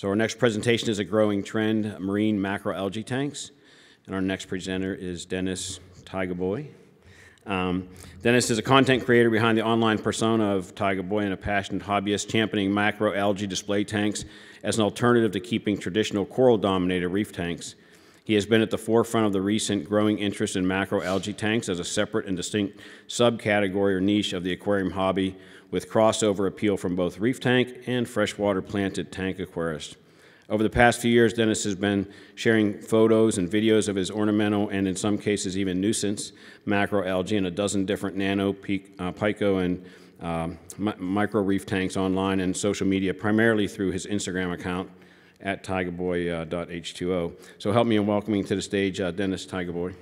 So our next presentation is a growing trend, marine macroalgae tanks. And our next presenter is Dennis Tigahboy. Dennis is a content creator behind the online persona of Tigahboy and a passionate hobbyist championing macroalgae display tanks as an alternative to keeping traditional coral-dominated reef tanks. He has been at the forefront of the recent growing interest in macroalgae tanks as a separate and distinct subcategory or niche of the aquarium hobby, with crossover appeal from both reef tank and freshwater planted tank aquarists. Over the past few years, Dennis has been sharing photos and videos of his ornamental and in some cases even nuisance macroalgae in a dozen different nano, pico, and micro reef tanks online and social media, primarily through his Instagram account at tigahboy.h2o. So help me in welcoming to the stage Dennis Tigahboy.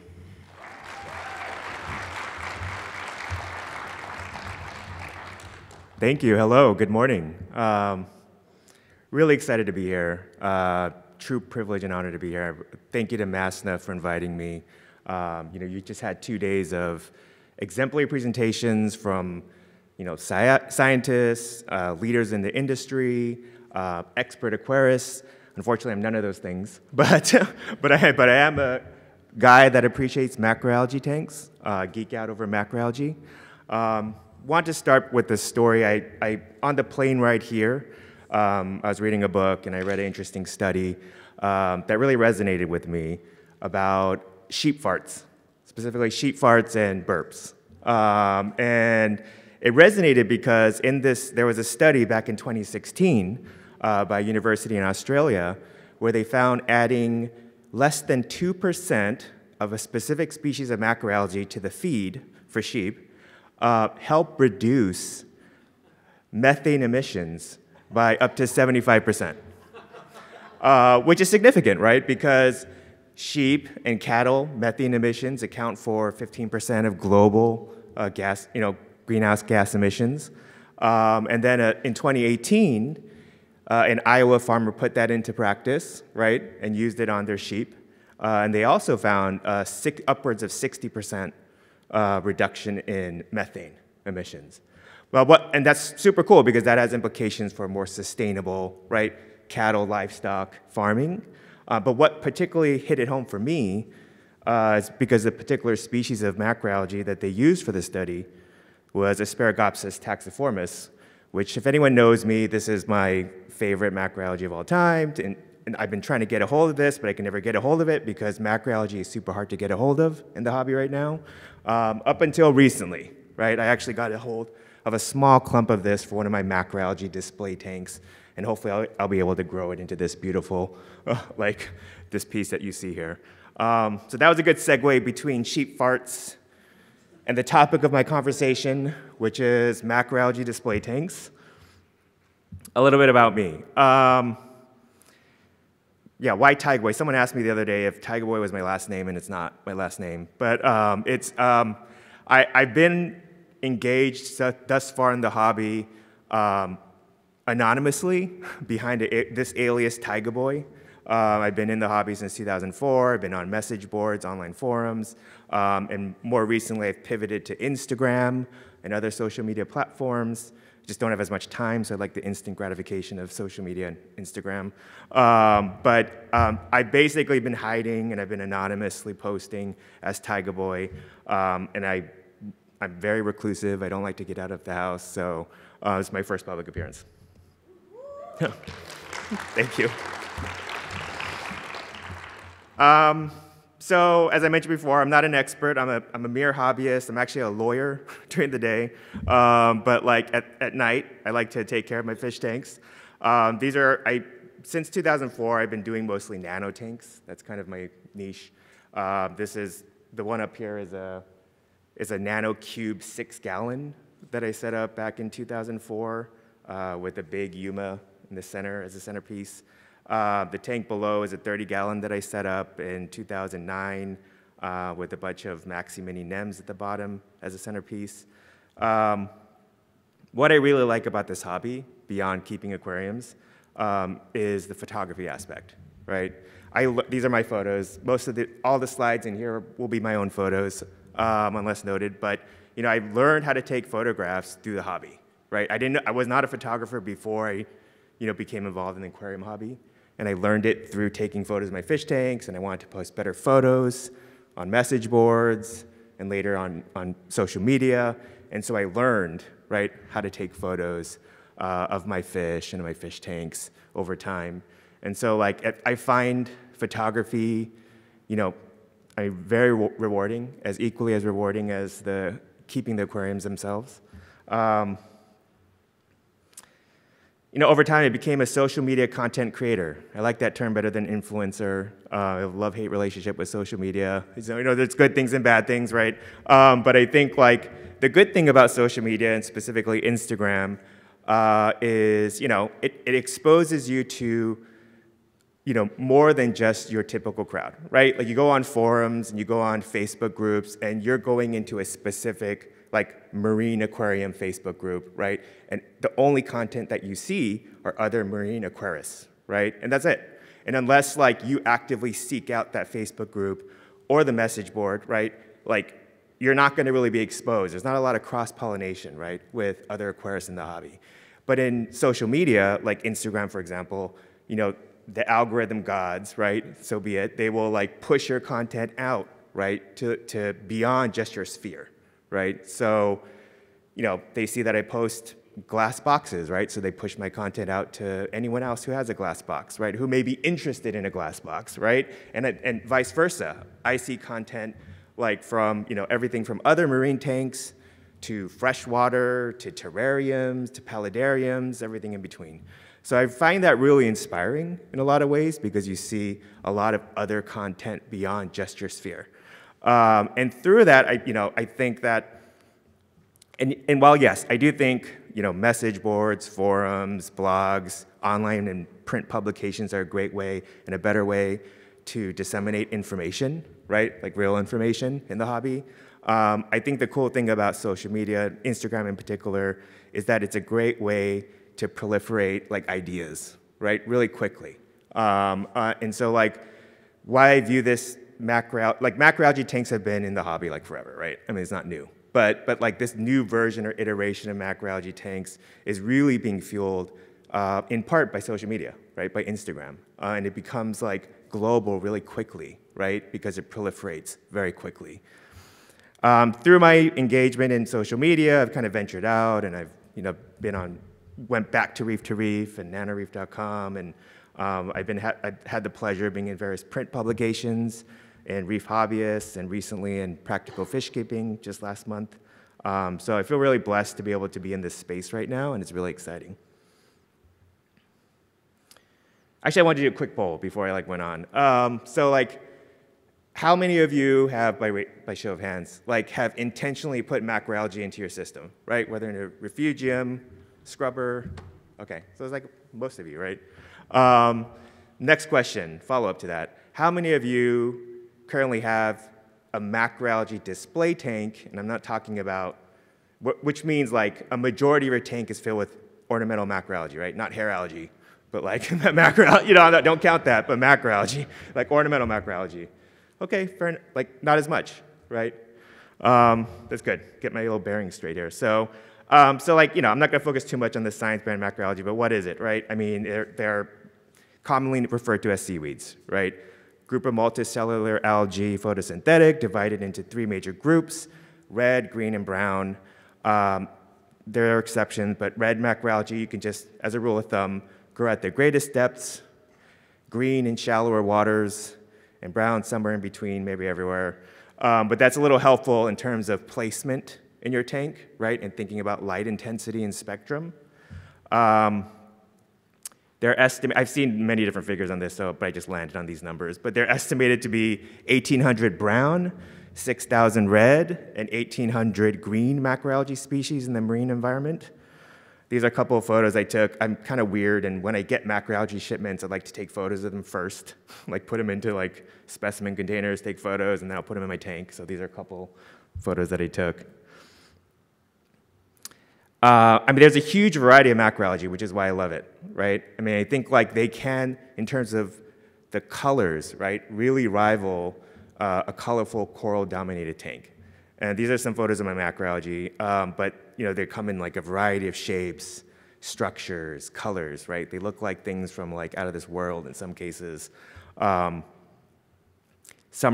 Thank you. Hello. Good morning. Really excited to be here. True privilege and honor to be here. Thank you to MACNA for inviting me. You just had 2 days of exemplary presentations from, scientists, leaders in the industry, expert aquarists. Unfortunately, I'm none of those things, but I am a guy that appreciates macroalgae tanks. Geek out over macroalgae. Want to start with the story. On the plane ride here, I was reading a book and I read an interesting study that really resonated with me about sheep farts, specifically sheep farts and burps. And it resonated because there was a study back in 2016 by a university in Australia where they found adding less than 2% of a specific species of macroalgae to the feed for sheep help reduce methane emissions by up to 75%, which is significant, right? Because sheep and cattle methane emissions account for 15% of global greenhouse gas emissions. And then in 2018, an Iowa farmer put that into practice, right, and used it on their sheep. And they also found upwards of 60% reduction in methane emissions. And that's super cool because that has implications for more sustainable, right, cattle, livestock farming. But what particularly hit it home for me is because the particular species of macroalgae that they used for the study was Asparagopsis taxiformis, which, if anyone knows me, this is my favorite macroalgae of all time. And I've been trying to get a hold of this, but I can never get a hold of it because macroalgae is super hard to get a hold of in the hobby right now. Up until recently, right? I actually got a hold of a small clump of this for one of my macroalgae display tanks, and hopefully I'll be able to grow it into this beautiful, like this piece that you see here. So that was a good segue between sheep farts and the topic of my conversation, which is macroalgae display tanks. A little bit about me. Yeah, why Tigahboy? Someone asked me the other day if Tigahboy was my last name, and it's not my last name. But I've been engaged thus far in the hobby anonymously behind this alias Tigahboy. I've been in the hobby since 2004. I've been on message boards, online forums, and more recently I've pivoted to Instagram and other social media platforms. Just don't have as much time, so I like the instant gratification of social media and Instagram. But I've basically been hiding, and I've been anonymously posting as Tigahboy, and I'm very reclusive. I don't like to get out of the house, so it's my first public appearance. Thank you. So, as I mentioned before, I'm not an expert. I'm a mere hobbyist. I'm actually a lawyer during the day. But like at night, I like to take care of my fish tanks. Since 2004, I've been doing mostly nano tanks. That's kind of my niche. The one up here is a nano cube 6-gallon that I set up back in 2004 with a big Yuma in the center as a centerpiece. The tank below is a 30-gallon that I set up in 2009 with a bunch of Maxi Mini NEMs at the bottom as a centerpiece. What I really like about this hobby, beyond keeping aquariums, is the photography aspect, right? These are my photos. All the slides in here will be my own photos, unless noted. But I learned how to take photographs through the hobby, right? I was not a photographer before I became involved in the aquarium hobby. And I learned it through taking photos of my fish tanks, and I wanted to post better photos on message boards and later on social media. And so I learned, right, how to take photos of my fish and my fish tanks over time. And so like I find photography, very rewarding, as equally as rewarding as keeping the aquariums themselves. Over time, I became a social media content creator. I like that term better than influencer. I have a love-hate relationship with social media. So, there's good things and bad things, right? But I think like the good thing about social media, and specifically Instagram, is it exposes you to more than just your typical crowd, right? Like you go on forums and you go on Facebook groups, and you're going into a specific like marine aquarium Facebook group, right? And the only content that you see are other marine aquarists, right? And that's it. And unless like you actively seek out that Facebook group or the message board, right? Like you're not gonna really be exposed. There's not a lot of cross-pollination, right? With other aquarists in the hobby. But in social media, like Instagram, for example, the algorithm gods, right? So be it, they will like push your content out, right? To beyond just your sphere. Right? So, they see that I post glass boxes, right? So they push my content out to anyone else who has a glass box, right? Who may be interested in a glass box, right? And vice versa. I see content like from, everything from other marine tanks to freshwater, to terrariums, to paludariums, everything in between. So I find that really inspiring in a lot of ways because you see a lot of other content beyond just your sphere. And through that, I think that, and while yes, I do think, message boards, forums, blogs, online and print publications are a great way and a better way to disseminate information, right? Like real information in the hobby. I think the cool thing about social media, Instagram in particular, is that it's a great way to proliferate like ideas, right? Really quickly. And so like, why I view this macroalgae tanks have been in the hobby like forever, right? I mean, it's not new. But like this new version or iteration of macroalgae tanks is really being fueled in part by social media, right? By Instagram. And it becomes like global really quickly, right? Because it proliferates very quickly. Through my engagement in social media, I've kind of ventured out and I've went back to Reef and nanoreef.com, and I've had the pleasure of being in various print publications and Reef Hobbyists, and recently in Practical Fish Keeping just last month. So I feel really blessed to be able to be in this space right now, and it's really exciting. Actually, I wanted to do a quick poll before I went on. So how many of you have, by show of hands, have intentionally put macroalgae into your system, right? Whether in a refugium, scrubber, okay, so it's most of you, right? Next question, follow up to that. How many of you currently have a macroalgae display tank, and I'm not talking about, which means a majority of your tank is filled with ornamental macroalgae, right? Not hair algae, but macroalgae, don't count that, but macroalgae, ornamental macroalgae. Okay, fair enough, not as much, right? That's good, get my little bearings straight here. So, I'm not gonna focus too much on the science behind macroalgae, but what is it, right? I mean, they're commonly referred to as seaweeds, right? Group of multicellular algae, photosynthetic, divided into 3 major groups, red, green, and brown. There are exceptions, but red macroalgae, you can just, as a rule of thumb, grow at the greatest depths, green in shallower waters, and brown somewhere in between, maybe everywhere. But that's a little helpful in terms of placement in your tank, right? And thinking about light intensity and spectrum. I've seen many different figures on this, but I just landed on these numbers. But they're estimated to be 1,800 brown, 6,000 red, and 1,800 green macroalgae species in the marine environment. These are a couple of photos I took. I'm kind of weird, and when I get macroalgae shipments, I like to take photos of them first, put them into specimen containers, take photos, and then I'll put them in my tank. So these are a couple photos that I took. There's a huge variety of macroalgae, which is why I love it, right? I think they can, in terms of the colors, right, really rival a colorful coral-dominated tank. And these are some photos of my macroalgae, but they come in a variety of shapes, structures, colors, right? They look like things from like out of this world in some cases. Some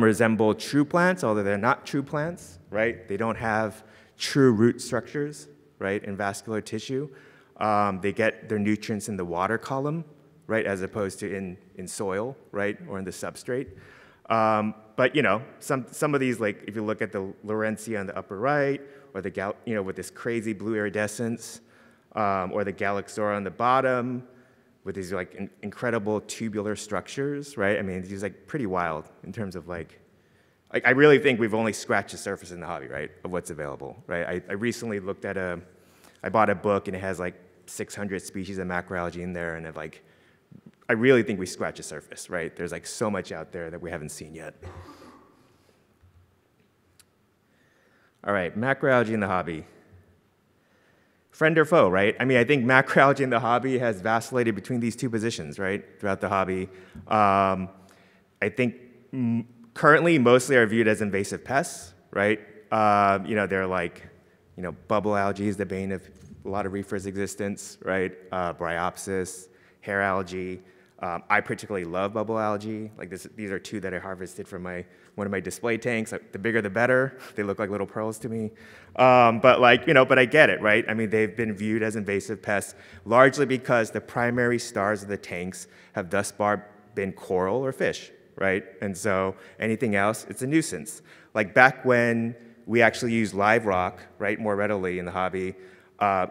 resemble true plants, although they're not true plants, right? They don't have true root structures, right, in vascular tissue. They get their nutrients in the water column, right, as opposed to in soil, right, or in the substrate. But, you know, some of these, like, if you look at the Laurentia on the upper right, or the, you know, with this crazy blue iridescence, or the Galaxora on the bottom, with these, like, incredible tubular structures, right? I mean, these are, like, pretty wild in terms of, like, I really think we've only scratched the surface in the hobby, right, of what's available, right? I recently looked at I bought a book, and it has, like, 600 species of macroalgae in there, and I really think we scratched the surface, right? There's like so much out there that we haven't seen yet. All right, macroalgae in the hobby. Friend or foe, right? I mean, I think macroalgae in the hobby has vacillated between these two positions, right, throughout the hobby. I think currently mostly are viewed as invasive pests, right? You know, they're like, you know, bubble algae is the bane of a lot of reefers' existence, right? Bryopsis, hair algae. I particularly love bubble algae. Like these are two that I harvested from one of my display tanks. Like, the bigger the better. They look like little pearls to me. But like, you know, but I get it, right? I mean, they've been viewed as invasive pests largely because the primary stars of the tanks have thus far been coral or fish, right? And so anything else, it's a nuisance. Like back when we actually used live rock, right, more readily in the hobby,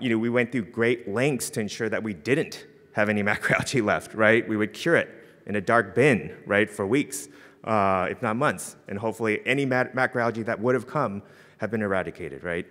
you know, we went through great lengths to ensure that we didn't have any macroalgae left, right? We would cure it in a dark bin, right, for weeks, if not months, and hopefully any macroalgae that would have come have been eradicated, right?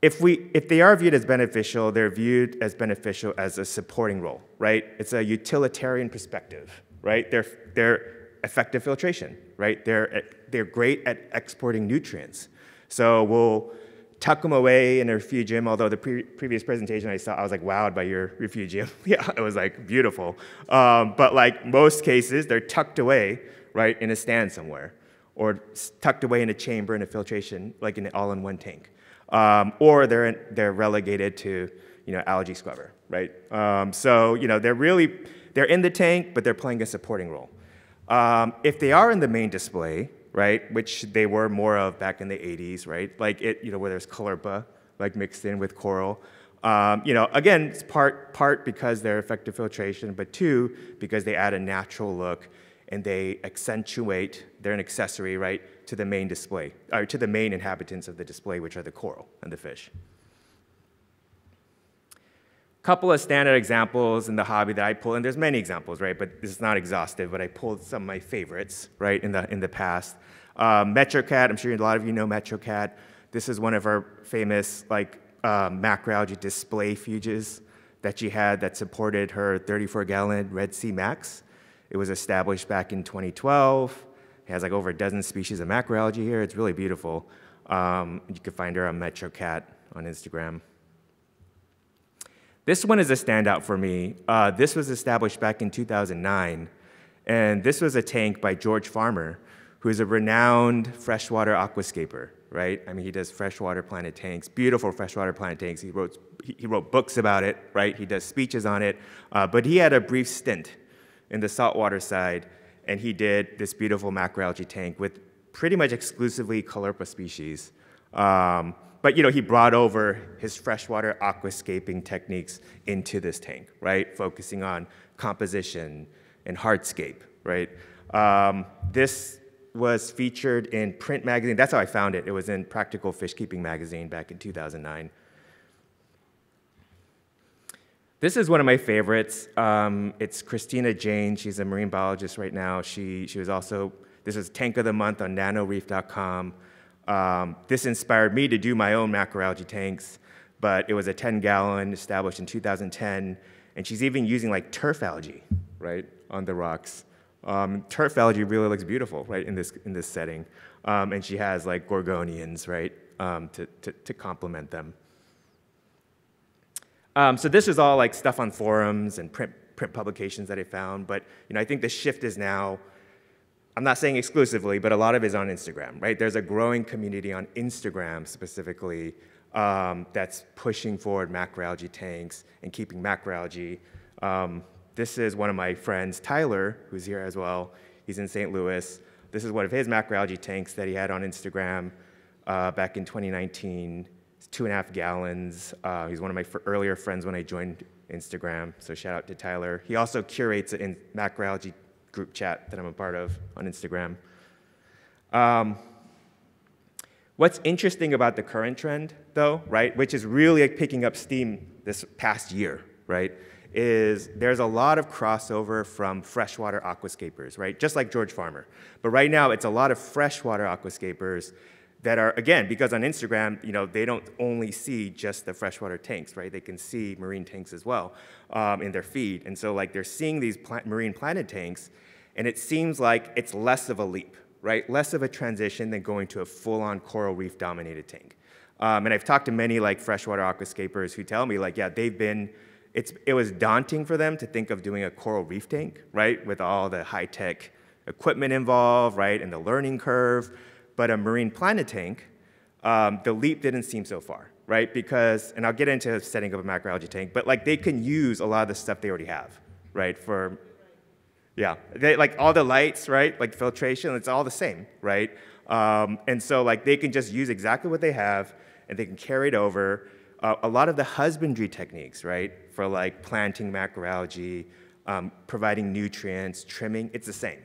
If they are viewed as beneficial, they're viewed as beneficial as a supporting role, right? It's a utilitarian perspective, right? They're effective filtration, right? They're great at exporting nutrients. So we'll tuck them away in a refugium, although the previous presentation I saw, I was like wowed by your refugium. Yeah, it was like beautiful. But like most cases, they're tucked away, right, in a stand somewhere, or tucked away in a chamber in a filtration, like in an all-in-one tank. Or they're relegated to, you know, algae scrubber, right? So, you know, they're in the tank, but they're playing a supporting role. If they are in the main display, right, which they were more of back in the 80s, right, like you know, where there's caulerpa, like mixed in with coral. You know, again, it's part because they're effective filtration, but two, because they add a natural look and they accentuate, they're an accessory, right, to the main display, or to the main inhabitants of the display, which are the coral and the fish. Couple of standard examples in the hobby that I pulled, and there's many examples, right? But this is not exhaustive, but I pulled some of my favorites, right, in the past. Metrocat, I'm sure a lot of you know Metrocat. This is one of our famous, like, macroalgae display fuges that she had that supported her 34-gallon Red Sea Max. It was established back in 2012. It has like over a dozen species of macroalgae here. It's really beautiful. You can find her on Metrocat on Instagram. This one is a standout for me. This was established back in 2009, and this was a tank by George Farmer, who is a renowned freshwater aquascaper, right? I mean, he does freshwater planted tanks, beautiful freshwater planted tanks. He wrote books about it, right? He does speeches on it, but he had a brief stint in the saltwater side, and he did this beautiful macroalgae tank with pretty much exclusively caulerpa species. But you know, he brought over his freshwater aquascaping techniques into this tank, right? Focusing on composition and hardscape, right? This was featured in print magazine. That's how I found it. It was in Practical Fish Keeping magazine back in 2009. This is one of my favorites. It's Christina Jane. She's a marine biologist right now. She was also, this is Tank of the Month on nanoreef.com. This inspired me to do my own macroalgae tanks, but it was a 10-gallon established in 2010, and she's even using like turf algae, right, on the rocks. Turf algae really looks beautiful, right, in this setting, and she has like gorgonians, right, to complement them. So this is all like stuff on forums and print publications that I found, but you know, I think the shift is now, I'm not saying exclusively, but a lot of it is on Instagram, right? There's a growing community on Instagram specifically that's pushing forward macroalgae tanks and keeping macroalgae. This is one of my friends, Tyler, who's here as well. He's in St. Louis. This is one of his macroalgae tanks that he had on Instagram back in 2019. It's 2.5 gallons. He's one of my earlier friends when I joined Instagram, so shout out to Tyler. He also curates a macroalgae group chat that I'm a part of on Instagram. What's interesting about the current trend, though, right, which is really picking up steam this past year, right, is there's a lot of crossover from freshwater aquascapers, right, just like George Farmer. But right now, it's a lot of freshwater aquascapers that are, again, because on Instagram, they don't only see just the freshwater tanks, right? They can see marine tanks as well in their feed. And so, like, they're seeing these marine planted tanks, and it seems like it's less of a leap, right? Less of a transition than going to a full-on coral reef-dominated tank. And I've talked to many, like, freshwater aquascapers who tell me, like, yeah, it was daunting for them to think of doing a coral reef tank, right? With all the high-tech equipment involved, right? And the learning curve. But a marine planted tank, the leap didn't seem so far, right? Because, and I'll get into setting up a macroalgae tank, but like they can use a lot of the stuff they already have, right? Like all the lights, right? Like filtration, it's all the same, right? And so like they can just use exactly what they have and they can carry it over. A lot of the husbandry techniques, right? For like planting macroalgae, providing nutrients, trimming, it's the same.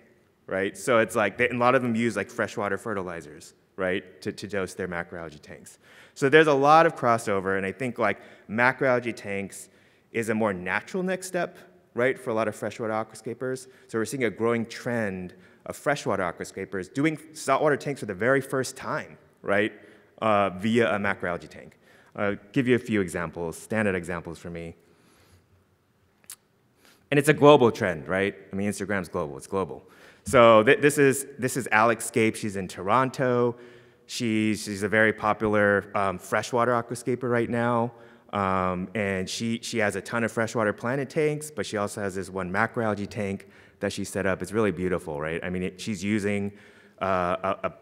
Right? So it's like, a lot of them use like freshwater fertilizers, right, to dose their macroalgae tanks. So there's a lot of crossover, and I think like macroalgae tanks is a more natural next step, right, for a lot of freshwater aquascapers. So we're seeing a growing trend of freshwater aquascapers doing saltwater tanks for the very first time, right, via a macroalgae tank. I'll give you a few examples, standard examples for me. And it's a global trend, right? I mean, Instagram's global, it's global. So this is Alex Scape. She's in Toronto. She's a very popular freshwater aquascaper right now. And she has a ton of freshwater planted tanks, but she also has this one macroalgae tank that she set up. It's really beautiful, right? I mean, she's using a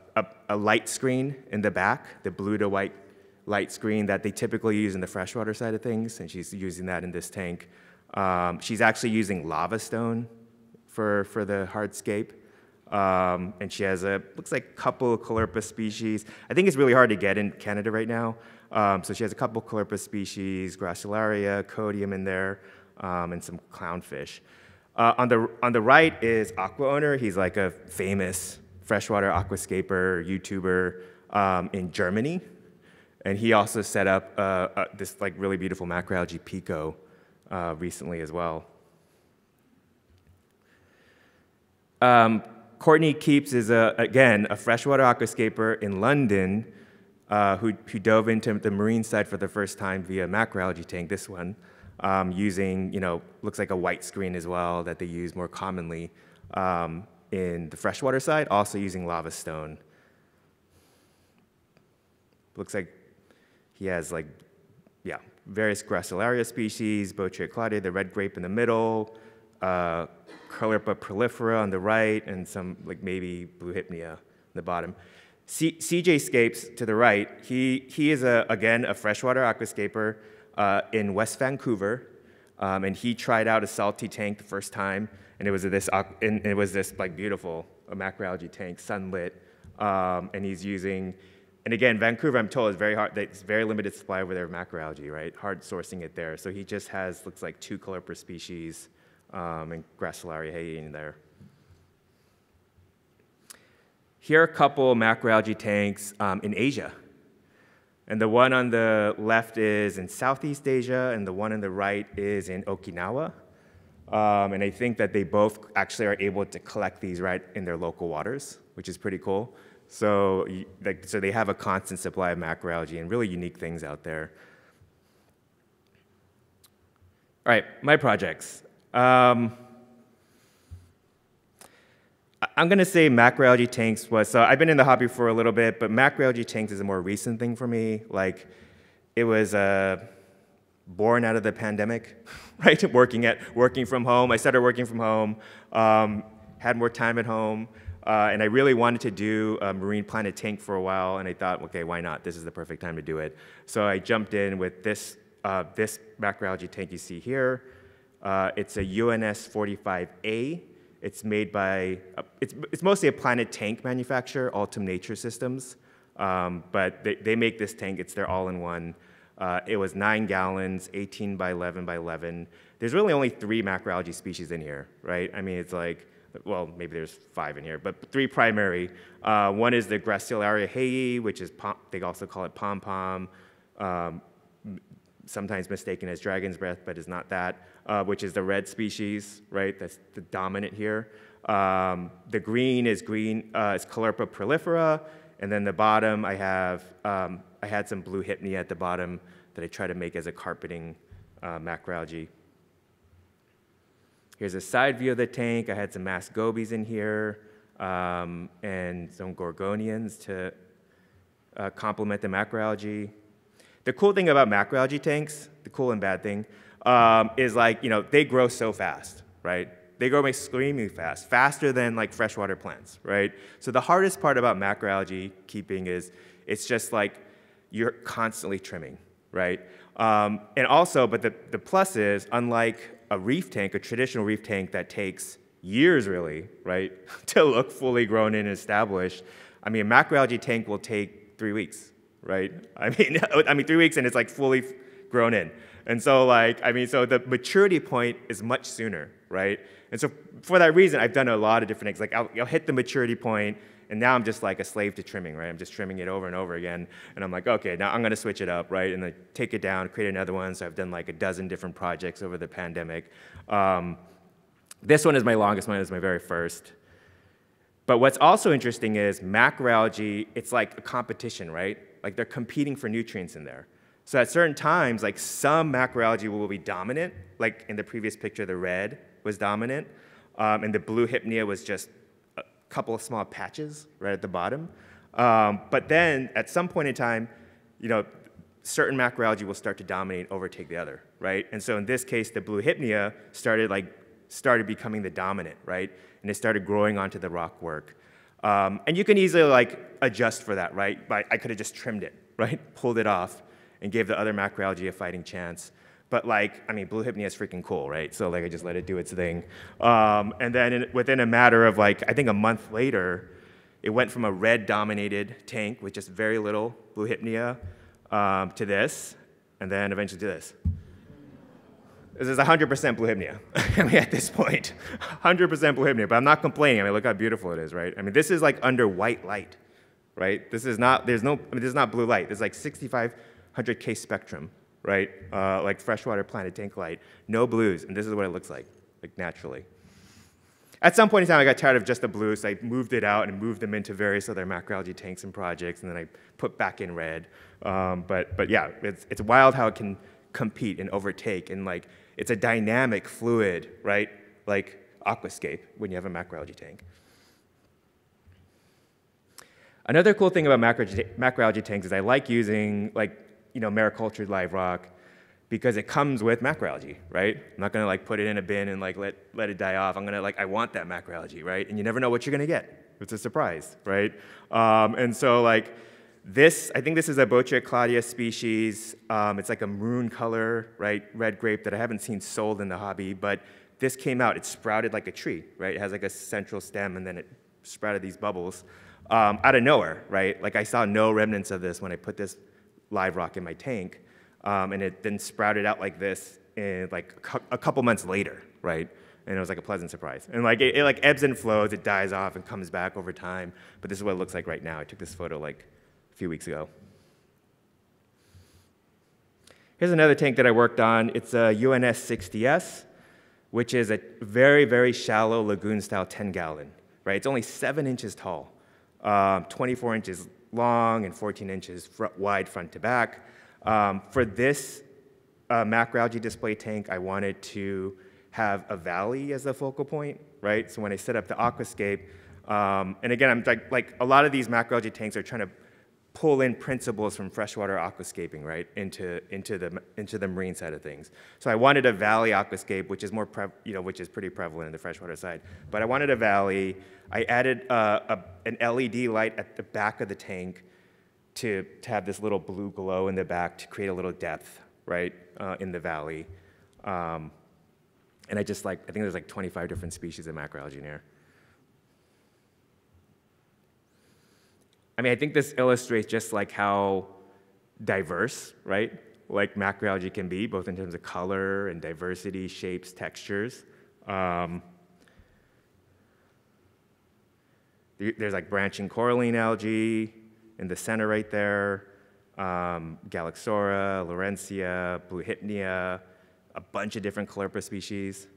light screen in the back, the blue to white light screen that they typically use in the freshwater side of things, and she's using that in this tank. She's actually using lava stone for the hardscape. And she has looks like a couple of Caulerpa species. I think it's really hard to get in Canada right now. So she has a couple Caulerpa species, Gracilaria, Codium in there, and some clownfish. On the right is Aqua Owner. He's like a famous freshwater aquascaper, YouTuber in Germany. And he also set up this like really beautiful macroalgae pico recently as well. Courtney Keeps is, again, a freshwater aquascaper in London who dove into the marine side for the first time via macroalgae tank, this one, using, looks like a white screen as well that they use more commonly in the freshwater side, also using lava stone. Looks like he has, like, various Gracilaria species, Botrytis claudia, the red grape in the middle, Caulerpa prolifera on the right, and some, like, maybe blue hypnea on the bottom. CJ Scapes to the right, he is, again, a freshwater aquascaper in West Vancouver, and he tried out a salty tank the first time, and it was this like, beautiful macroalgae tank, sunlit, and he's using, and again, Vancouver, I'm told, is very hard, it's very limited supply over there of macroalgae, right? Hard sourcing it there. So he just has, looks like 2 Caulerpa species, and Gracilaria hanging in there. Here are a couple macroalgae tanks in Asia. And the one on the left is in Southeast Asia, and the one on the right is in Okinawa. And I think that they both actually are able to collect these right in their local waters, which is pretty cool. So, so they have a constant supply of macroalgae and really unique things out there. All right, my projects. I'm going to say macroalgae tanks was, so I've been in the hobby for a little bit, but macroalgae tanks is a more recent thing for me. Like, it was born out of the pandemic, right? Working from home. I started working from home, had more time at home, And I really wanted to do a marine planet tank for a while, and I thought, okay, why not? This is the perfect time to do it. So I jumped in with this macroalgae tank you see here. It's a UNS 45A. It's made by, it's mostly a planet tank manufacturer, Altum Nature Systems. But they make this tank, it's their all-in-one. It was 9 gallons, 18 by 11 by 11. There's really only 3 macroalgae species in here, right? I mean, it's like, well, maybe there's 5 in here, but 3 primary. One is the Gracilaria heyi, which is, they also call it pom-pom, sometimes mistaken as dragon's breath, but is not that, which is the red species, right? That's the dominant here. The green is Caulerpa prolifera, and then the bottom I had some blue hypnea at the bottom that I try to make as a carpeting macroalgae. Here's a side view of the tank. I had some masked gobies in here and some gorgonians to complement the macroalgae. The cool thing about macroalgae tanks, the cool and bad thing, is like, they grow so fast, right? They grow extremely fast, faster than like freshwater plants, right? So the hardest part about macroalgae keeping is it's just like you're constantly trimming, right? And also, but the plus is, unlike a reef tank, a traditional reef tank that takes years really, right, to look fully grown and established, I mean, a macroalgae tank will take 3 weeks, right? I mean 3 weeks and it's like fully grown in. And so so the maturity point is much sooner, right? And so for that reason, I've done a lot of different things. Like I'll hit the maturity point, and now I'm just like a slave to trimming, right? I'm just trimming it over and over again. And I'm like, okay, now I'm gonna switch it up, right? And then take it down, create another one. So I've done like a dozen different projects over the pandemic. This one is my longest one, it's my very first. But what's also interesting is macroalgae, it's like a competition, right? Like they're competing for nutrients in there. So at certain times, like some macroalgae will be dominant, like in the previous picture, the red was dominant, and the blue hypnea was just a couple of small patches right at the bottom. But then at some point in time, certain macroalgae will start to dominate, overtake the other, right? And so in this case, the blue hypnea started becoming the dominant, right? And it started growing onto the rock work. And you can easily like adjust for that, right? I could have just trimmed it, right? Pulled it off and gave the other macroalgae a fighting chance. But blue hypnea is freaking cool, right? So I just let it do its thing. And then within a matter of I think a month later, it went from a red-dominated tank with just very little blue hypnea to this, and then eventually to this. This is 100% blue hypnea. At this point, 100% blue hypnea. But I'm not complaining. Look how beautiful it is, right? This is like under white light, right? This is not. This is not blue light. This is like 6500K spectrum, right? Like freshwater planet tank light. No blues, and this is what it looks like naturally. At some point in time, I got tired of just the blues, so I moved it out and moved them into various other macroalgae tanks and projects, and then I put back in red. But yeah, it's wild how it can compete and overtake, and it's a dynamic fluid, right? Like aquascape when you have a macroalgae tank. Another cool thing about macroalgae tanks is I like using maricultured live rock because it comes with macroalgae, right? I'm not gonna put it in a bin and let it die off. I'm gonna I want that macroalgae, right? And you never know what you're gonna get. It's a surprise, right? And so I think this is a Botrytis claudia species. It's like a maroon color, right? Red grape that I haven't seen sold in the hobby, but this came out. It sprouted like a tree, right? It has like a central stem, and then it sprouted these bubbles out of nowhere, right? I saw no remnants of this when I put this live rock in my tank, and it then sprouted out like this in a couple months later, right? And it was like a pleasant surprise. And it ebbs and flows, it dies off and comes back over time. But this is what it looks like right now. I took this photo a few weeks ago. Here's another tank that I worked on. It's a UNS 60S, which is a very, very shallow lagoon-style 10-gallon, right? It's only 7 inches tall, 24 inches long and 14 inches wide front to back. For this macroalgae display tank, I wanted to have a valley as the focal point, right? So when I set up the aquascape, and again, I'm like a lot of these macroalgae tanks are trying to pull in principles from freshwater aquascaping, right, into the marine side of things. So I wanted a valley aquascape, which is which is pretty prevalent in the freshwater side. But I wanted a valley. I added an LED light at the back of the tank to have this little blue glow in the back to create a little depth, right, in the valley. And I think there's like 25 different species of macroalgae in here. I mean, I think this illustrates just like how diverse, right, like macroalgae can be, both in terms of color and diversity, shapes, textures. There's like branching coralline algae in the center right there, Galaxora, Laurencia, Blue Hypnea, a bunch of different Caulerpa species.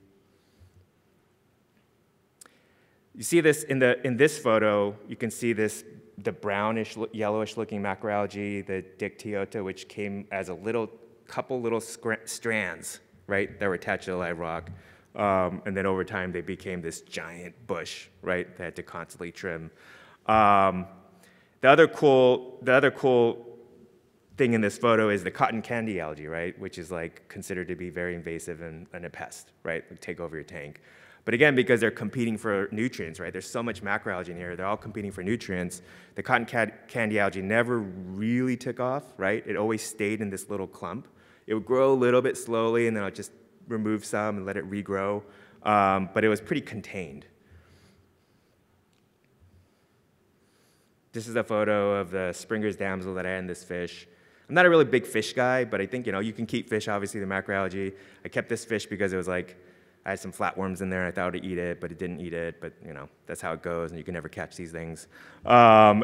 You see this in this photo, you can see the brownish, yellowish looking macroalgae, the Dictyota, which came as a couple little strands, right, that were attached to the live rock. And then over time, they became this giant bush, right, that had to constantly trim. The other cool thing in this photo is the cotton candy algae, right, which is like considered to be very invasive and a pest, right, would take over your tank. But again, because they're competing for nutrients, right, there's so much macroalgae in here, they're all competing for nutrients. The cotton candy algae never really took off, right? It always stayed in this little clump. It would grow a little bit slowly, and then I'll just remove some and let it regrow. But it was pretty contained. This is a photo of the Springer's damsel that I had in this fish. I'm not a really big fish guy, but I think, you can keep fish, obviously, the macroalgae. I kept this fish because it was like, I had some flatworms in there, and I thought it would eat it, but it didn't eat it. But, that's how it goes, and you can never catch these things. But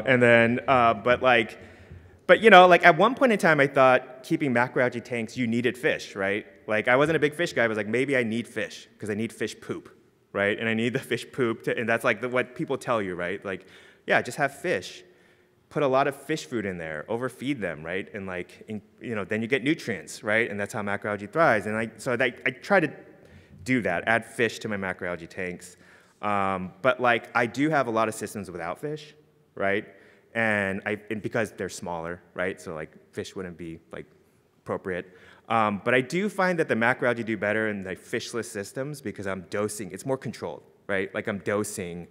at one point in time, I thought keeping macroalgae tanks, you needed fish, right? Like, I wasn't a big fish guy. I was like, maybe I need fish, because I need fish poop, right? And I need the fish poop, and that's like what people tell you, right? Like, yeah, just have fish. Put a lot of fish food in there, overfeed them, right? And then you get nutrients, right? And that's how macroalgae thrives. And I try to do that, add fish to my macroalgae tanks. But I do have a lot of systems without fish, right? And because they're smaller, right? So fish wouldn't be appropriate. But I do find that the macroalgae do better in the fishless systems because I'm dosing. It's more controlled, right? Like I'm dosing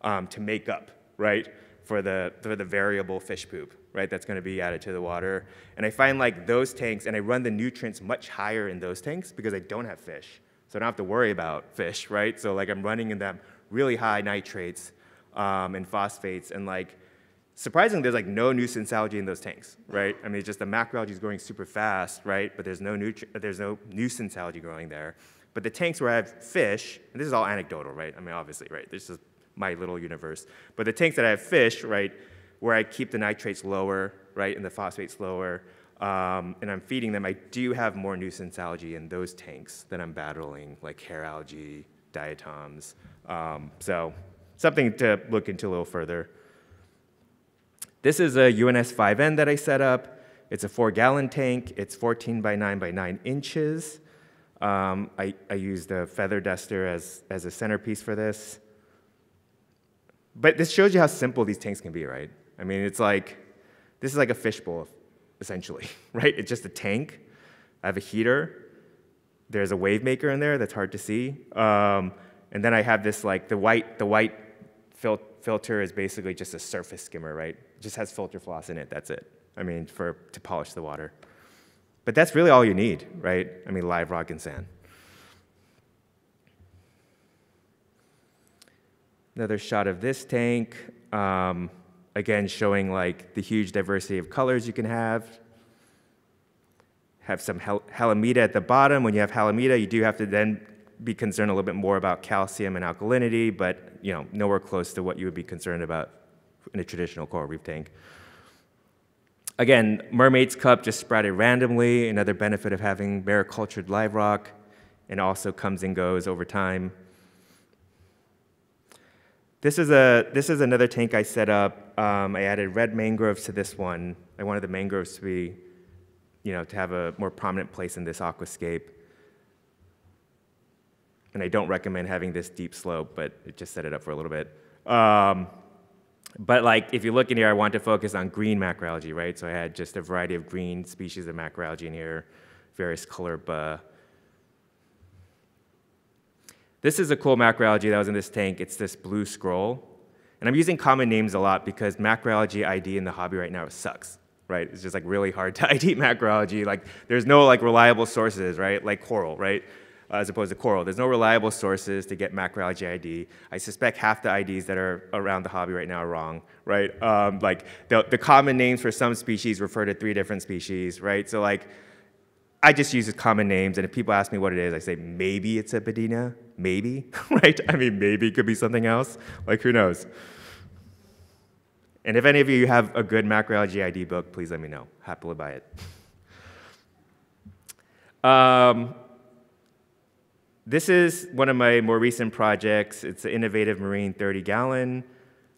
to make up, right, for the variable fish poop, right? That's going to be added to the water. And I find those tanks, and I run the nutrients much higher in those tanks because I don't have fish. So I don't have to worry about fish, right? So I'm running in them really high nitrates and phosphates, and surprisingly, there's no nuisance algae in those tanks, right? I mean, it's just the macroalgae is growing super fast, right? But there's no nuisance algae growing there. But the tanks where I have fish, and this is all anecdotal, right? I mean, obviously, right? This is my little universe. But the tanks that I have fish, right, where I keep the nitrates lower, right, and the phosphates lower, and I'm feeding them, I do have more nuisance algae in those tanks that I'm battling, like hair algae, diatoms. So something to look into a little further. This is a UNS 5N that I set up. It's a 4-gallon tank. It's 14 by 9 by 9 inches. I used a feather duster as a centerpiece for this. But this shows you how simple these tanks can be, right? I mean, this is like a fishbowl, essentially, right? It's just a tank. I have a heater. There's a wave maker in there that's hard to see. And then I have this, the white filter is basically just a surface skimmer, right? It just has filter floss in it, that's it. I mean, to polish the water. But that's really all you need, right? I mean, live rock and sand. Another shot of this tank, again, showing the huge diversity of colors you can have. Have some halimeda at the bottom. When you have halimeda, you do have to then be concerned a little bit more about calcium and alkalinity, but nowhere close to what you would be concerned about in a traditional coral reef tank. Again, mermaid's cup just sprouted randomly, another benefit of having maricultured live rock, and also comes and goes over time. This is another tank I set up. I added red mangroves to this one. I wanted the mangroves to be, to have a more prominent place in this aquascape. And I don't recommend having this deep slope, but it just set it up for a little bit. But like, if you look in here, I want to focus on green macroalgae, right? So I had just a variety of green species of macroalgae in here, various color. This is a cool macroalgae that was in this tank. It's this blue scroll. And I'm using common names a lot because macroalgae ID in the hobby right now sucks, right? It's just like really hard to ID macroalgae. Like, there's no like reliable sources, right? Like coral, right? As opposed to coral. There's no reliable sources to get macroalgae ID. I suspect half the IDs that are around the hobby right now are wrong, right? Like the common names for some species refer to 3 different species, right? So like, I just use common names, and if people ask me what it is, I say maybe it's a Bedina, maybe, right? I mean, maybe it could be something else. Like, who knows? And if any of you have a good macroalgae ID book, please let me know. Happily buy it. This is one of my more recent projects. It's an innovative marine 30-gallon.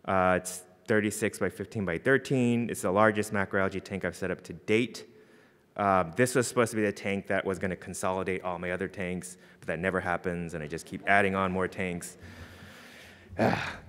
It's 36 by 15 by 13. It's the largest macroalgae tank I've set up to date. This was supposed to be the tank that was going to consolidate all my other tanks, but that never happens, and I just keep adding on more tanks.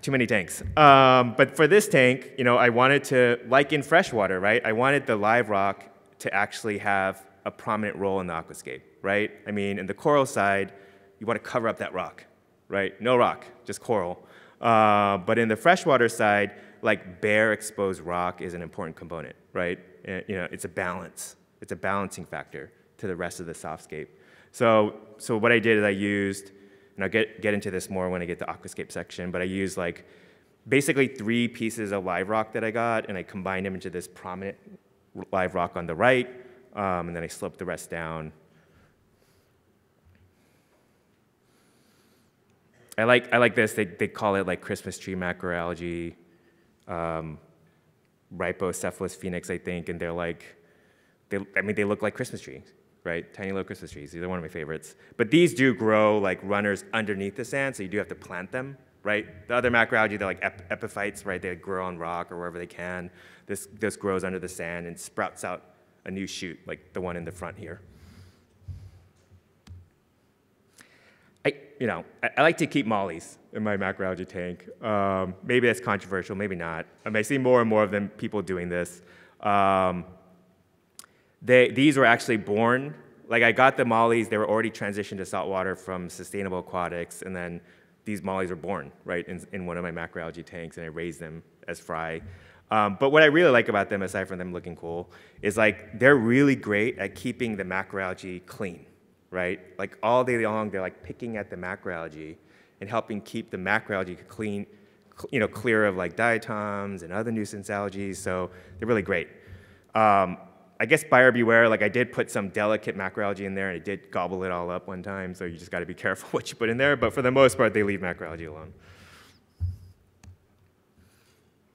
Too many tanks. But for this tank, you know, I wanted to, like in freshwater, right? I wanted the live rock to actually have a prominent role in the aquascape, right? I mean, in the coral side, you want to cover up that rock, right? No rock, just coral. But in the freshwater side, like bare exposed rock is an important component, right? You know, it's a balance. It's a balancing factor to the rest of the softscape. So what I did is I used, and I'll get into this more when I get to the aquascape section, but I used like basically 3 pieces of live rock that I got, and I combined them into this prominent live rock on the right, and then I sloped the rest down. I like this. They call it like Christmas tree macroalgae, Rhipocephalus phoenix, I think, and they're like, they look like Christmas trees, right? Tiny little Christmas trees. These are one of my favorites. But these do grow like runners underneath the sand, so you do have to plant them, right? The other macroalgae, they're like epiphytes, right? They grow on rock or wherever they can. This grows under the sand and sprouts out a new shoot, like the one in the front here. I like to keep mollies in my macroalgae tank. Maybe that's controversial, maybe not. I see more and more of them, people doing this. These were actually born, like I got the mollies, they were already transitioned to saltwater from sustainable aquatics, and then these mollies were born, right, in one of my macroalgae tanks, and I raised them as fry. But what I really like about them, aside from them looking cool, is like they're really great at keeping the macroalgae clean, right? Like all day long, they're like picking at the macroalgae and helping keep the macroalgae clean, clear of like diatoms and other nuisance algae, so they're really great. I guess buyer beware, like I did put some delicate macroalgae in there and it did gobble it all up one time, so you just gotta be careful what you put in there, but for the most part, they leave macroalgae alone.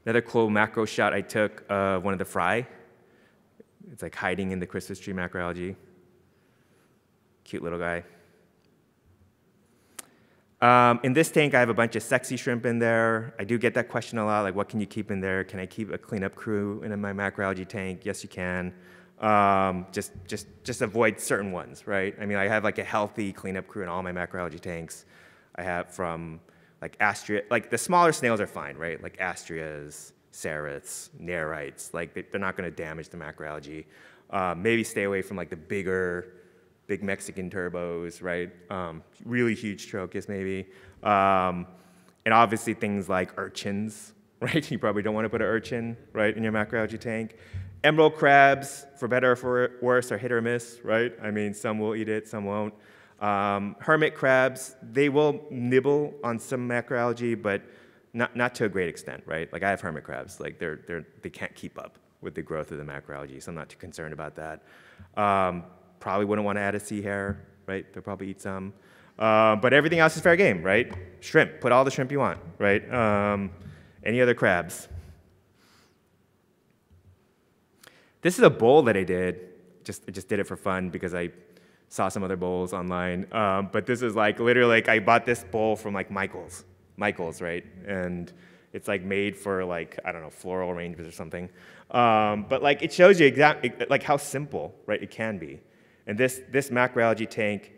Another cool macro shot I took of one of the fry. It's like hiding in the Christmas tree macroalgae. Cute little guy. In this tank, I have a bunch of sexy shrimp in there. I do get that question a lot, like what can you keep in there? Can I keep a cleanup crew in my macroalgae tank? Yes, you can. Just avoid certain ones, right? I mean, I have like a healthy cleanup crew in all my macroalgae tanks. I have from like astrea, like the smaller snails are fine, right? Like astrias, cerats, nerites, like they're not gonna damage the macroalgae. Maybe stay away from like the big Mexican turbos, right? Really huge trochus maybe. And obviously things like urchins, right? You probably don't want to put an urchin, right, in your macroalgae tank. Emerald crabs, for better or for worse, are hit or miss, right? I mean, some will eat it, some won't. Hermit crabs, they will nibble on some macroalgae, but not to a great extent, right? Like I have hermit crabs, like they can't keep up with the growth of the macroalgae, so I'm not too concerned about that. Probably wouldn't want to add a sea hare, right? They'll probably eat some. But everything else is fair game, right? Shrimp, put all the shrimp you want, right? Any other crabs? This is a bowl that I did. I just did it for fun because I saw some other bowls online. But this is like literally like I bought this bowl from like Michael's, right? And it's like made for like, I don't know, floral arrangements or something. But like it shows you exactly like how simple, right, it can be. And this macroalgae tank,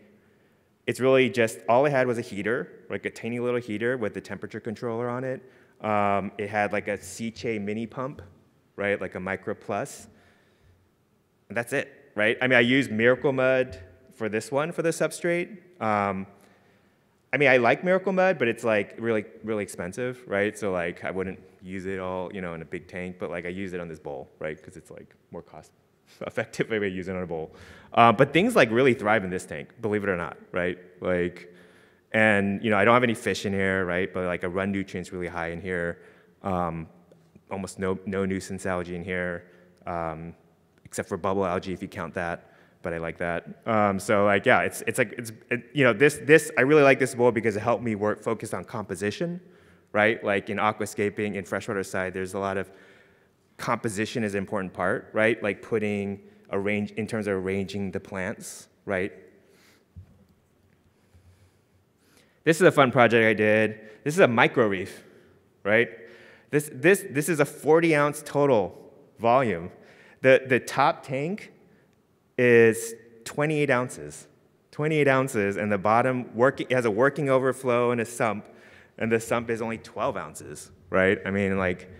it's really just, all I had was a heater, like a tiny little heater with the temperature controller on it. It had like a Seche mini pump, right? Like a Micro Plus. And that's it, right? I mean, I used Miracle Mud for this one, for the substrate. I mean, I like Miracle Mud, but it's like really, really expensive, right? So like, I wouldn't use it all, you know, in a big tank, but like I use it on this bowl, right? Because it's like more cost effective way to use it on a bowl. But things like really thrive in this tank, believe it or not, right? Like, and you know, I don't have any fish in here, right? But like I run nutrients really high in here. Almost no nuisance algae in here, except for bubble algae if you count that. But I like that. So like, yeah, you know, this I really like this bowl because it helped me focus on composition, right? Like in aquascaping, in freshwater side, there's a lot of composition is an important part, right? Like putting in terms of arranging the plants, right? This is a fun project I did. This is a micro reef, right? This is a 40-ounce total volume. The top tank is 28 ounces. 28 ounces, and the bottom has a working overflow and a sump, and the sump is only 12 ounces, right? I mean, like,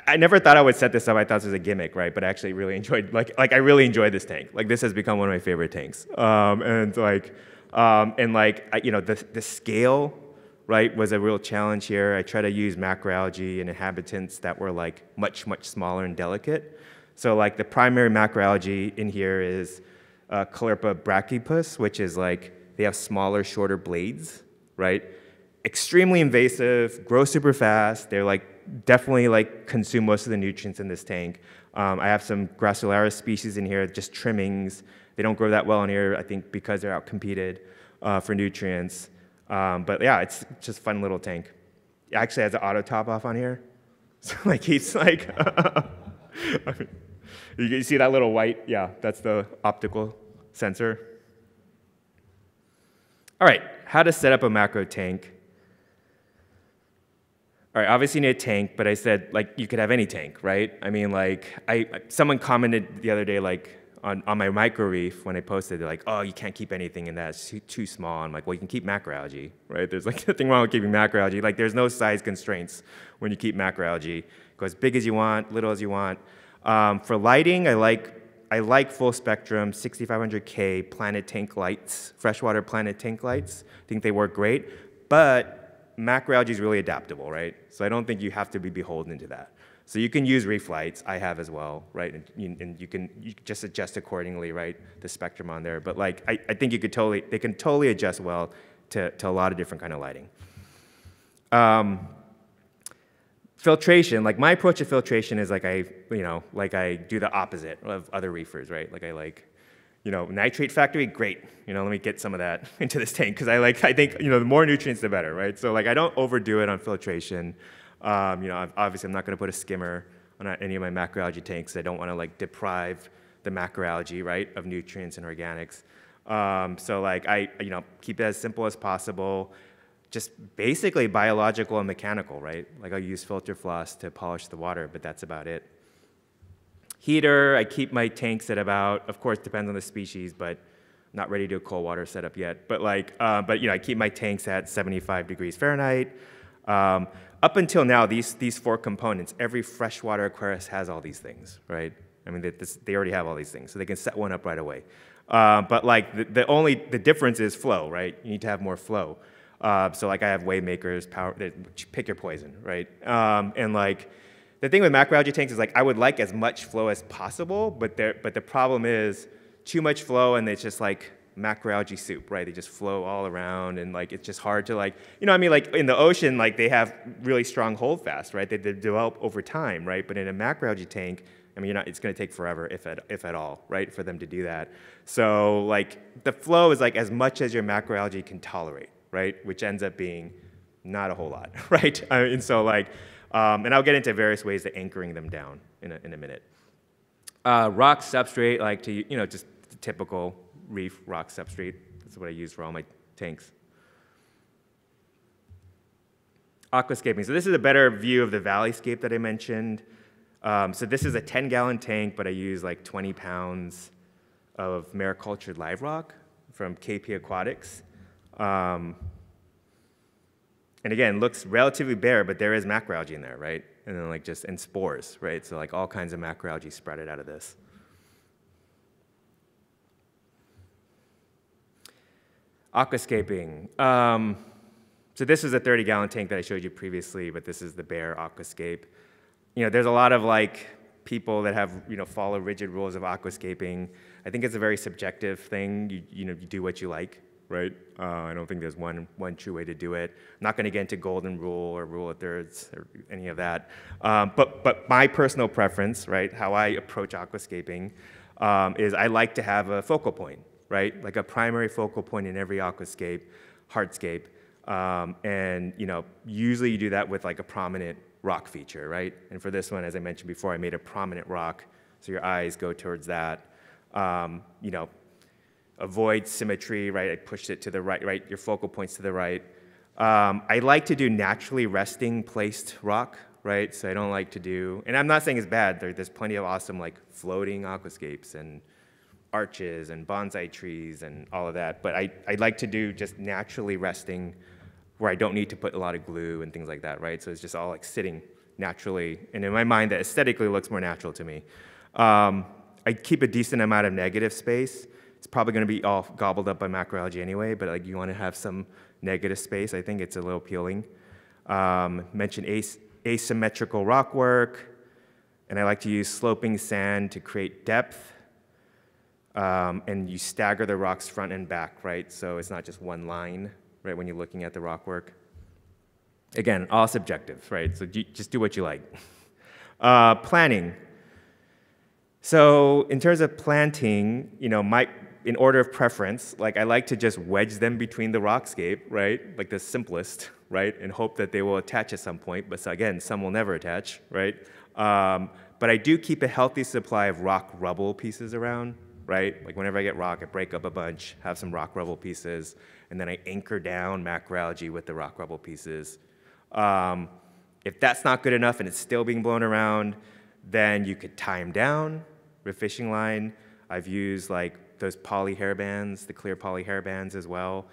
I never thought I would set this up. I thought this was a gimmick, right? But I actually really enjoyed, I really enjoyed this tank. Like, this has become one of my favorite tanks. You know, the scale, right, was a real challenge here. I try to use macroalgae and inhabitants that were like much, much smaller and delicate. So like the primary macroalgae in here is Caulerpa brachypus, which is like, they have smaller, shorter blades, right? Extremely invasive, grow super fast. They're like, definitely like consume most of the nutrients in this tank. I have some Gracilaris species in here, just trimmings. They don't grow that well in here, I think because they're outcompeted for nutrients. But yeah, it's just a fun little tank. It actually has an auto top off on here. So like he's like, I mean, you see that little white? Yeah, that's the optical sensor. All right, how to set up a macro tank. All right, obviously you need a tank, but I said like you could have any tank, right? I mean, like someone commented the other day like on my micro reef when I posted, they're like, oh, you can't keep anything in that, it's too small. I'm like, well, you can keep macroalgae, right? There's like nothing wrong with keeping macroalgae. Like there's no size constraints when you keep macroalgae. Go as big as you want, little as you want. For lighting, I like full spectrum 6500K planet tank lights, freshwater planet tank lights. I think they work great, but macroalgae is really adaptable, right? So I don't think you have to be beholden to that. So you can use reef lights, I have as well, right? And you can just adjust accordingly, right? The spectrum on there, but like I think they can totally adjust well to a lot of different kind of lighting. Filtration, like my approach to filtration is like I do the opposite of other reefers, right? Like nitrate factory, great. Let me get some of that into this tank because I think the more nutrients the better, right? So like I don't overdo it on filtration. Obviously I'm not going to put a skimmer on any of my macroalgae tanks. I don't want to like deprive the macroalgae, right, of nutrients and organics. So like I keep it as simple as possible. Just basically biological and mechanical, right? Like I use filter floss to polish the water, but that's about it. Heater, I keep my tanks at about, of course, depends on the species, but I'm not ready to do a cold water setup yet. But I keep my tanks at 75 degrees Fahrenheit. Up until now, these four components, every freshwater aquarius has all these things, right? I mean, they already have all these things, so they can set one up right away. But like the difference is flow, right? You need to have more flow. So like I have wave makers, pick your poison, right? And like the thing with macroalgae tanks is like I would like as much flow as possible, but the problem is too much flow and it's just like macroalgae soup, right? They just flow all around and like it's just hard to like, like in the ocean, like they have really strong holdfast, right? They develop over time, right? But in a macroalgae tank, it's going to take forever, if at all, right, for them to do that. So like the flow is like as much as your macroalgae can tolerate, right? Which ends up being not a whole lot, right? And so like, and I'll get into various ways of anchoring them down in a minute. Rock substrate, like just the typical reef rock substrate. That's what I use for all my tanks. Aquascaping. So this is a better view of the valleyscape that I mentioned. So this is a 10-gallon tank, but I use like 20 pounds of maricultured live rock from KP Aquatics. And again, looks relatively bare, but there is macroalgae in there, right? And then like just, and spores, right? So like all kinds of macroalgae sprouted out of this. Aquascaping. So this is a 30-gallon tank that I showed you previously, but this is the bare aquascape. You know, there's a lot of like people that have, you know, follow rigid rules of aquascaping. I think it's a very subjective thing. You know, you do what you like, right? I don't think there's one true way to do it. I'm not going to get into golden rule or rule of thirds or any of that. But my personal preference, right, how I approach aquascaping is I like to have a focal point, right? Like a primary focal point in every aquascape, hardscape. And, you know, usually you do that with like a prominent rock feature, right? And for this one, as I mentioned before, I made a prominent rock, so your eyes go towards that. You know, avoid symmetry, right? I pushed it to the right, your focal point's to the right. I like to do naturally resting placed rock, right? So I don't like to do, and I'm not saying it's bad, there's plenty of awesome like floating aquascapes and arches and bonsai trees and all of that, but I like to do just naturally resting where I don't need to put a lot of glue and things like that, right? So it's just all like sitting naturally, and in my mind that aesthetically looks more natural to me. I keep a decent amount of negative space. It's probably gonna be all gobbled up by macroalgae anyway, but like you wanna have some negative space. I think it's a little appealing. Mentioned asymmetrical rock work, and I like to use sloping sand to create depth. And you stagger the rocks front and back, right? So it's not just one line, right, when you're looking at the rock work. Again, all subjective, right? So just do what you like. Planting. So in terms of planting, you know, in order of preference, like I like to just wedge them between the rockscape, right? Like the simplest, right? And hope that they will attach at some point, but so again, some will never attach, right? But I do keep a healthy supply of rock rubble pieces around, right? Like whenever I get rock, I break up a bunch, have some rock rubble pieces, and then I anchor down macroalgae with the rock rubble pieces. If that's not good enough and it's still being blown around, then you could tie them down with a fishing line. I've used like those poly hairbands, the clear poly hairbands as well.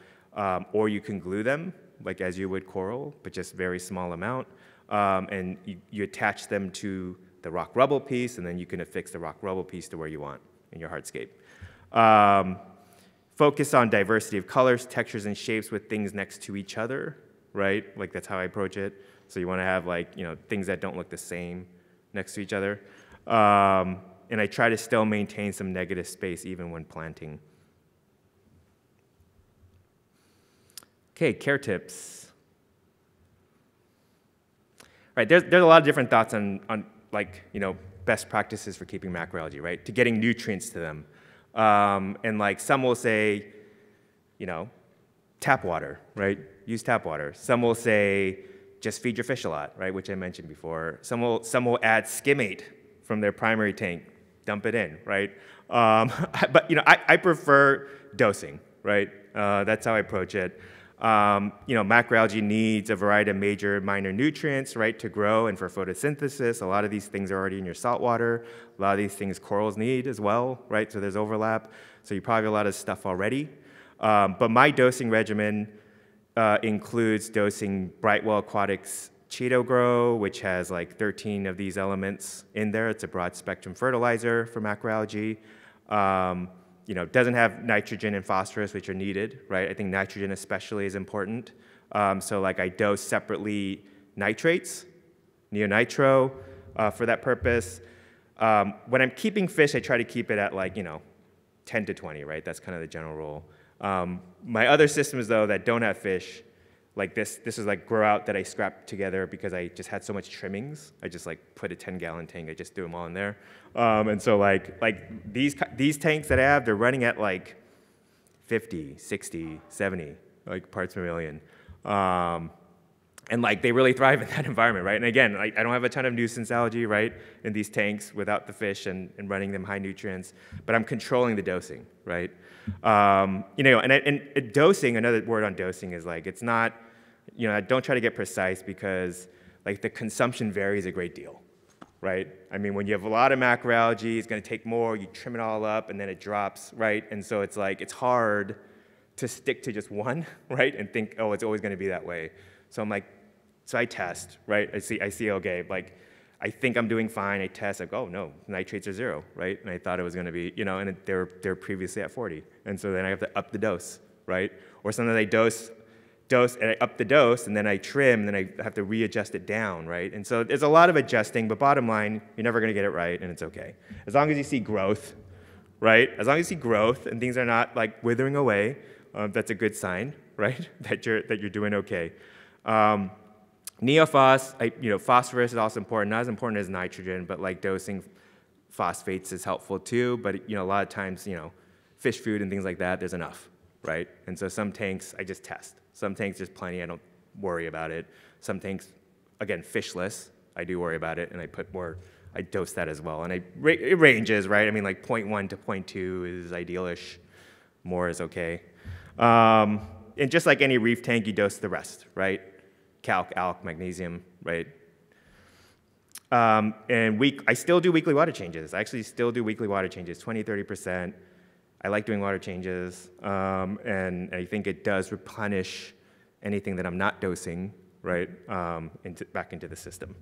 Or you can glue them, like as you would coral, but just very small amount. And you attach them to the rock rubble piece, and then you can affix the rock rubble piece to where you want in your hardscape. Focus on diversity of colors, textures, and shapes with things next to each other, right? Like that's how I approach it. So you want to have like, you know, things that don't look the same next to each other. And I try to still maintain some negative space even when planting. Okay, care tips. Right, there's a lot of different thoughts on like, you know, best practices for keeping macroalgae, right? To getting nutrients to them. And like some will say, you know, tap water, right? Use tap water. Some will say, just feed your fish a lot, right? Which I mentioned before. Some will add skimmate from their primary tank, dump it in, right? But you know, I prefer dosing, right? That's how I approach it. You know, macroalgae needs a variety of major and minor nutrients, right, to grow and for photosynthesis. A lot of these things are already in your saltwater. A lot of these things corals need as well, right? So there's overlap. So you probably have a lot of stuff already. But my dosing regimen includes dosing Brightwell Aquatics Cheeto Grow, which has like 13 of these elements in there. It's a broad spectrum fertilizer for macroalgae. You know, doesn't have nitrogen and phosphorus, which are needed, right? I think nitrogen especially is important. So like I dose separately nitrates, neonitro for that purpose. When I'm keeping fish, I try to keep it at like, you know, 10 to 20, right? That's kind of the general rule. My other systems though that don't have fish, like this is like grow out that I scrapped together because I just had so much trimmings. I just like put a 10-gallon tank, I just threw them all in there. And so like these tanks that I have, they're running at like 50, 60, 70 like parts per million. And like they really thrive in that environment, right? And again, I don't have a ton of nuisance algae, right, in these tanks without the fish and running them high nutrients, but I'm controlling the dosing, right? You know, and dosing, another word on dosing is like, it's not, you know, don't try to get precise because like the consumption varies a great deal, right? I mean, when you have a lot of macroalgae, it's gonna take more, you trim it all up and then it drops, right? And so it's like, it's hard to stick to just one, right? And think, oh, it's always gonna be that way. So I'm like, so I test, right? I see, okay, like, I think I'm doing fine. I test, like, oh no, nitrates are 0, right? And I thought it was going to be, and they're previously at 40, and so then I have to up the dose, right? Or sometimes I dose, and I up the dose, and then I trim, and then I have to readjust it down, right? And so there's a lot of adjusting, but bottom line, you're never going to get it right, and it's okay. As long as you see growth, right? As long as you see growth and things are not like withering away, that's a good sign, right? that you're doing okay. Neophos, phosphorus is also important. Not as important as nitrogen, but like dosing phosphates is helpful too. But a lot of times, fish food and things like that, there's enough, right? And so some tanks I just test. Some tanks there's plenty, I don't worry about it. Some tanks, again, fishless, I do worry about it, and I dose that as well. And it ranges, right? I mean, like 0.1 to 0.2 is ideal-ish. More is okay. And just like any reef tank, you dose the rest, right? Calc, alk, magnesium, right? I still do weekly water changes. I actually still do weekly water changes, 20, 30%. I like doing water changes, and I think it does replenish anything that I'm not dosing, right, back into the system.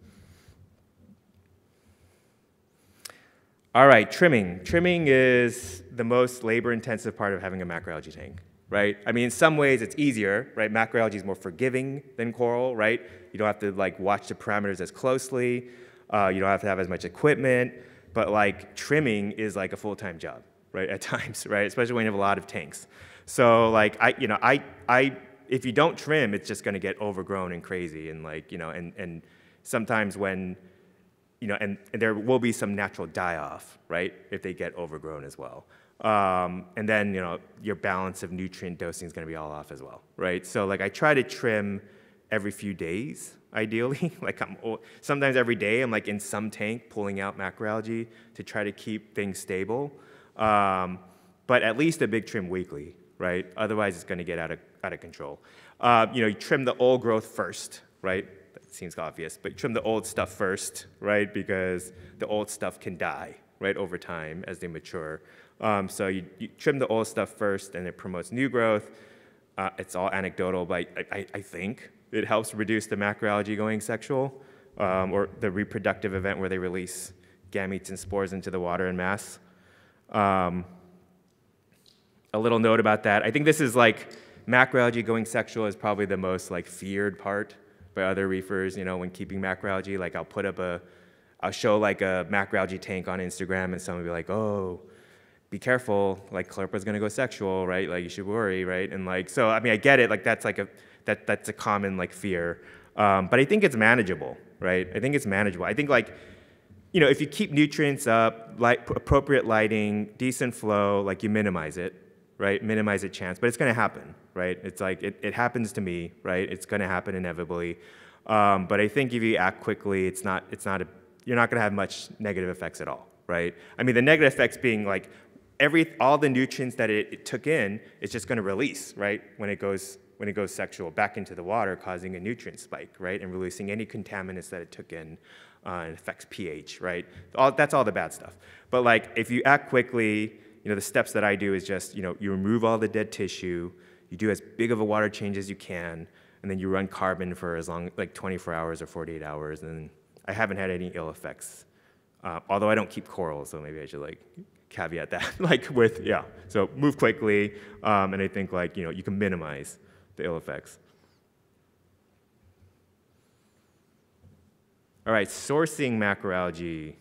All right, trimming. Trimming is the most labor-intensive part of having a macroalgae tank, right? I mean, in some ways it's easier, right? Macroalgae is more forgiving than coral, right? You don't have to like watch the parameters as closely. You don't have to have as much equipment, but like trimming is like a full-time job, right? At times, right? Especially when you have a lot of tanks. So like if you don't trim, it's just going to get overgrown and crazy, and like and sometimes when and there will be some natural die-off, right, if they get overgrown as well. And then, your balance of nutrient dosing is going to be all off as well, right? So, like, I try to trim every few days, ideally. Like, sometimes every day I'm, like, in some tank pulling out macroalgae to try to keep things stable. But at least a big trim weekly, right? Otherwise, it's going to get out of control. You trim the old growth first, right? That seems obvious, but trim the old stuff first, right? Because the old stuff can die, right, over time as they mature. So you trim the old stuff first, and it promotes new growth. It's all anecdotal, but I think it helps reduce the macroalgae going sexual, or the reproductive event where they release gametes and spores into the water en masse. A little note about that. I think this is like macroalgae going sexual is probably the most like feared part by other reefers, when keeping macroalgae. Like I'll show like a macroalgae tank on Instagram, and someone will be like, oh, be careful, like chloropla's gonna go sexual, right? Like you should worry, right? And like, so I mean, I get it, like that's a common like fear, but I think it's manageable, right? I think it's manageable. I think like, if you keep nutrients up, appropriate lighting, decent flow, like you minimize it, right? Minimize the chance, but it's gonna happen, right? It's like, it happens to me, right? It's gonna happen inevitably. But I think if you act quickly, you're not gonna have much negative effects at all, right? I mean, the negative effects being like, all the nutrients that it took in, it's just gonna release, right? When it goes sexual back into the water, causing a nutrient spike, right? And releasing any contaminants that it took in, and affects pH, right? That's all the bad stuff. But like, if you act quickly, the steps that I do is just, you remove all the dead tissue, you do as big of a water change as you can, and then you run carbon for as long, like 24 hours or 48 hours, and I haven't had any ill effects. Although I don't keep coral, so maybe I should like caveat that, so move quickly, and I think like, you can minimize the ill effects. All right, sourcing macroalgae.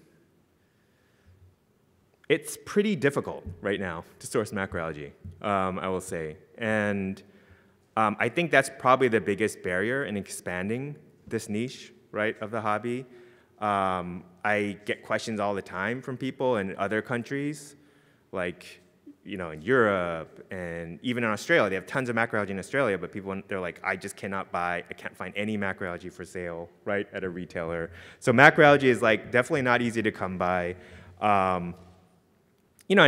It's pretty difficult right now to source macroalgae, I will say. And I think that's probably the biggest barrier in expanding this niche, right, of the hobby. I get questions all the time from people in other countries, like, in Europe and even in Australia. They have tons of macroalgae in Australia, but they're like, I just can't find any macroalgae for sale, right, at a retailer. So macroalgae is like definitely not easy to come by. I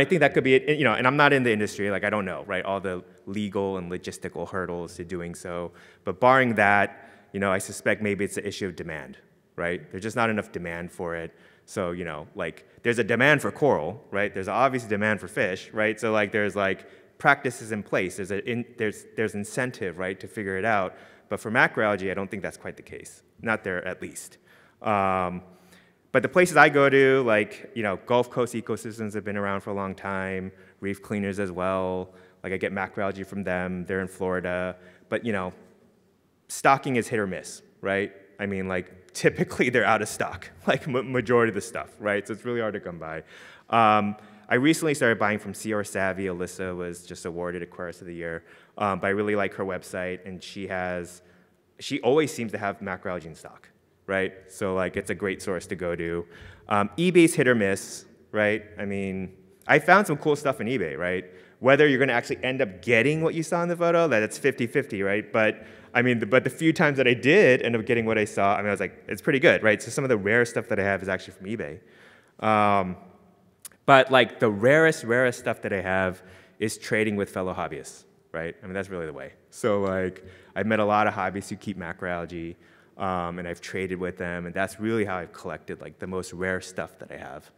think that could be it, and I'm not in the industry, like I don't know, right, all the legal and logistical hurdles to doing so. But barring that, I suspect maybe it's an issue of demand, right? There's just not enough demand for it. So, like there's a demand for coral, right? There's obviously demand for fish, right? So like there's like practices in place. There's incentive, right, to figure it out. But for macroalgae, I don't think that's quite the case. Not there, at least. But the places I go to, like, Gulf Coast ecosystems have been around for a long time, reef cleaners as well. Like, I get macroalgae from them. They're in Florida. But, stocking is hit or miss, right? I mean, like, typically they're out of stock, like majority of the stuff, right? So it's really hard to come by. I recently started buying from Sea Savvy. Alyssa was just awarded Aquarist of the Year. But I really like her website, and she always seems to have macroalgae in stock, right? So like, it's a great source to go to. eBay's hit or miss, right? I mean, I found some cool stuff in eBay, right? Whether you're gonna actually end up getting what you saw in the photo, that's 50-50, right? But I mean, but the few times that I did end up getting what I saw, I mean, I was like, it's pretty good, right? So some of the rare stuff that I have is actually from eBay. But like the rarest stuff that I have is trading with fellow hobbyists, right? I mean, that's really the way. So like, I've met a lot of hobbyists who keep macroalgae, and I've traded with them, and that's really how I've collected like the most rare stuff that I have.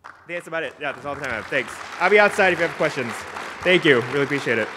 I think that's about it. Yeah, that's all the time I have. Thanks. I'll be outside if you have questions. Thank you. Really appreciate it.